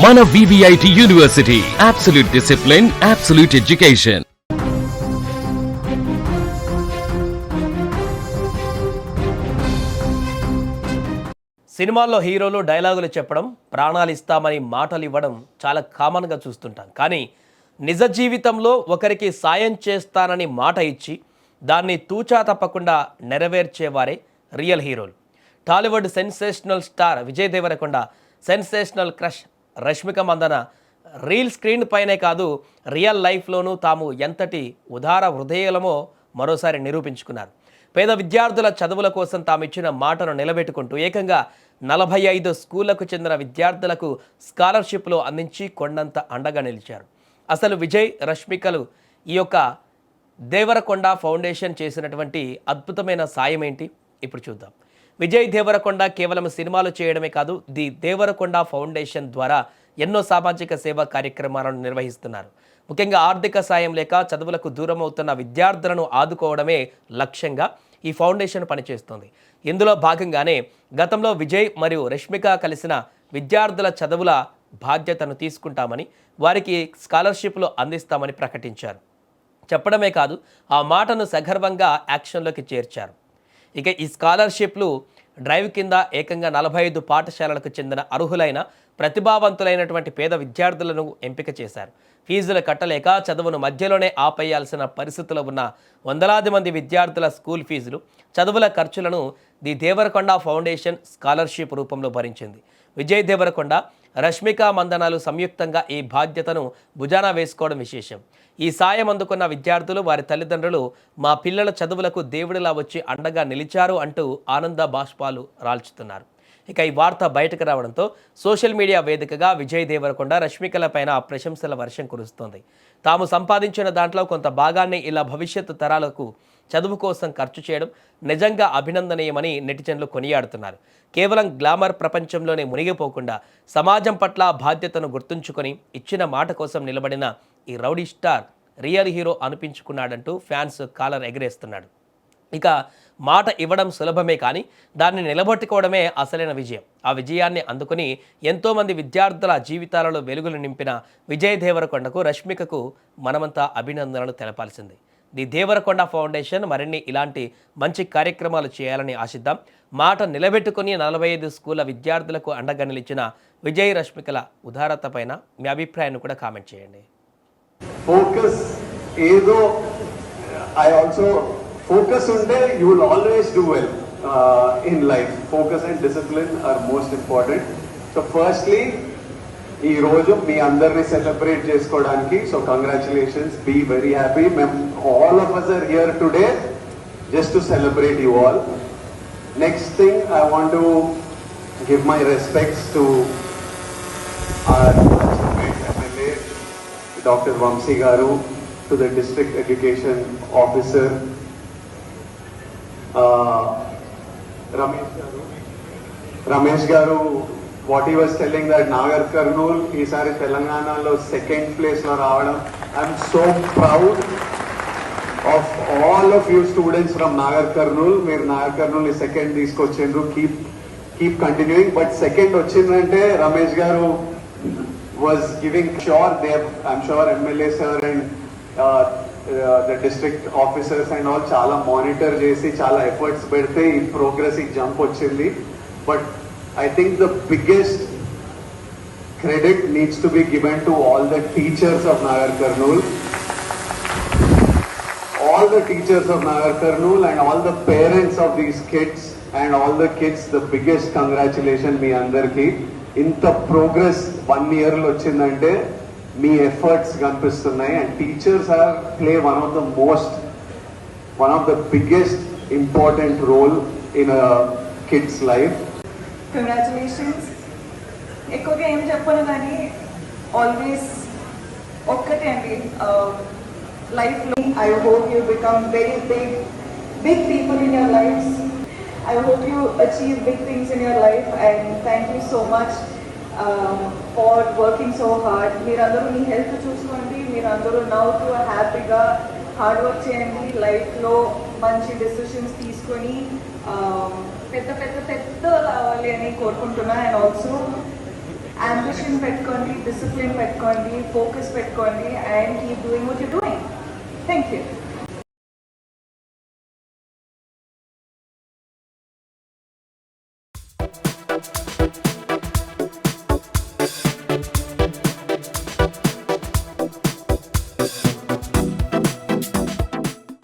మన VVIT university, absolute discipline, absolute education. సినిమాల్లో హీరోలు డైలాగులు చెప్పడం, ప్రాణాలు ఇస్తామని మాటలు ఇవ్వడం చాలా కామన్గా చూస్తుంటాం. కానీ నిజ జీవితంలో ఒకరికి సాయం చేస్తానని మాట ఇచ్చి దాన్ని తూచా తప్పకుండా నెరవేర్చేవారే రియల్ హీరోలు. Tollywood sensational star Vijay Deverakonda, sensational crush Rashmika Mandanna reel screen పైనే కాదు, రియల్ లైఫ్లోనూ తాము ఎంతటి ఉదార హృదయాలమో మరోసారి నిరూపించుకున్నారు. పేద విద్యార్థుల చదువుల కోసం తాము ఇచ్చిన మాటను నిలబెట్టుకుంటూ ఏకంగా 45 స్కూళ్లకు చెందిన విద్యార్థులకు స్కాలర్షిప్లు అందించి కొండంత అండగా నిలిచారు. అసలు విజయ్ రష్మికలు ఈ యొక్క దేవరకొండ ఫౌండేషన్ చేసినటువంటి అద్భుతమైన సాయం ఏంటి ఇప్పుడు చూద్దాం. విజయ్ దేవరకొండ కేవలం సినిమాలు చేయడమే కాదు, ది దేవరకొండ ఫౌండేషన్ ద్వారా ఎన్నో సామాజిక సేవా కార్యక్రమాలను నిర్వహిస్తున్నారు. ముఖ్యంగా ఆర్థిక సాయం లేక చదువులకు దూరం అవుతున్న విద్యార్థులను ఆదుకోవడమే లక్ష్యంగా ఈ ఫౌండేషన్ పనిచేస్తుంది. ఇందులో భాగంగానే గతంలో విజయ్ మరియు రష్మిక కలిసిన విద్యార్థుల చదువుల బాధ్యతను తీసుకుంటామని, వారికి స్కాలర్షిప్లు అందిస్తామని ప్రకటించారు. చెప్పడమే కాదు, ఆ మాటను సగర్వంగా యాక్షన్లోకి చేర్చారు. ఇక ఈ స్కాలర్షిప్లు డ్రైవ్ కింద ఏకంగా 45 పాఠశాలలకు చెందిన అర్హులైన ప్రతిభావంతులైనటువంటి పేద విద్యార్థులను ఎంపిక చేశారు. ఫీజులు కట్టలేక చదువును మధ్యలోనే ఆపేయాల్సిన పరిస్థితుల్లో ఉన్న వందలాది మంది విద్యార్థుల స్కూల్ ఫీజులు, చదువుల ఖర్చులను ది దేవరకొండ ఫౌండేషన్ స్కాలర్షిప్ రూపంలో భరించింది. విజయ్ దేవరకొండ, రష్మిక మందనాలు సంయుక్తంగా ఈ బాధ్యతను భుజాన వేసుకోవడం విశేషం. ఈ సాయం అందుకున్న విద్యార్థులు, వారి తల్లిదండ్రులు మా పిల్లల చదువులకు దేవుడిలా వచ్చి అండగా నిలిచారు అంటూ ఆనంద బాష్పాలు రాల్చుతున్నారు. ఇక ఈ వార్త బయటకు రావడంతో సోషల్ మీడియా వేదికగా విజయ్ దేవరకొండ, రష్మికల పైన ప్రశంసల వర్షం కురుస్తోంది. తాము సంపాదించిన దాంట్లో కొంత భాగాన్ని ఇలా భవిష్యత్తు తరాలకు చదువు కోసం ఖర్చు చేయడం నిజంగా అభినందనీయమని నెటిజన్లు కొనియాడుతున్నారు. కేవలం గ్లామర్ ప్రపంచంలోనే మునిగిపోకుండా సమాజం పట్ల బాధ్యతను గుర్తుంచుకొని ఇచ్చిన మాట కోసం నిలబడిన ఈ రౌడీ స్టార్ రియల్ హీరో అనిపించుకున్నాడంటూ ఫ్యాన్స్ కాలర్ ఎగరేస్తున్నాడు. ఇక మాట ఇవ్వడం సులభమే కానీ దాన్ని నిలబెట్టుకోవడమే అసలైన విజయం. ఆ విజయాన్ని అందుకుని ఎంతోమంది విద్యార్థుల జీవితాలలో వెలుగులు నింపిన విజయ్ దేవరకొండకు, రష్మికకు మనమంతా అభినందనలు తెలపాల్సింది. ది దేవరకొండ ఫౌండేషన్ మరిన్ని ఇలాంటి మంచి కార్యక్రమాలు చేయాలని ఆశిద్దాం. మాట నిలబెట్టుకుని 45 స్కూళ్ళ విద్యార్థులకు అండగా నిలిచిన విజయ్ రష్మికల ఉదారత పైన మీ అభిప్రాయాన్ని కూడా కామెంట్ చేయండి. Focus unte you will always do well in life. Focus and discipline are most important. So firstly, ee roju mee andarni celebrate chesukodaniki, so congratulations, be very happy. All of us are here today just to celebrate you all. Next thing, I want to give my respects to our MLA Dr. Vamsi garu, to the district education officer Ramesh garu, what he was telling that Nagar Karnool ఈసారి తెలంగాణలో second place లో రావడం, I'm so proud of all of you students from Nagar Karnool. మీరు Nagar Karnool ని second తీసుకొచ్చిండ్రు, keep continuing. But second వచ్చిందంటే రమేష్ గారు was giving sure I'm sure MLA sir and the district officers and all చాలా monitor చేసి చాలా efforts పెడితే ఈ ప్రోగ్రెస్ ఈ జంప్ వచ్చింది. But I think the biggest credit needs to be given to all the teachers of Nagar Karnool, all the teachers of Nagar Karnool and all the parents of these kids and all the kids. The biggest congratulations మీ అందరికి. ఇంత progress 1 year లో వచ్చిందంటే మీ efforts కనిపిస్తున్నాయి. And teachers play one of the biggest important role in a kids life. Congratulations. ఎక్కువగా ఏం చెప్పను కానీ ఆల్వేస్ ఒక్కటే అండి, లైఫ్లో I hope you become very big people in your life. I hope you achieve big things in your life, and thank you so much for working so hard. మీరందరూ మీ health చూసుకోండి, మీరందరూ నవ్వుతూ హ్యాపీగా హార్డ్ వర్క్ చేయండి. లైఫ్లో మంచి decisions తీసుకొని పెద్ద పెద్ద పెద్ద అవ్వాలి అని కోరుకుంటున్నా. అండ్ ఆల్సో ambition పెట్టుకోండి, discipline పెట్టుకోండి, focus పెట్టుకోండి and keep doing what you're doing. Thank you.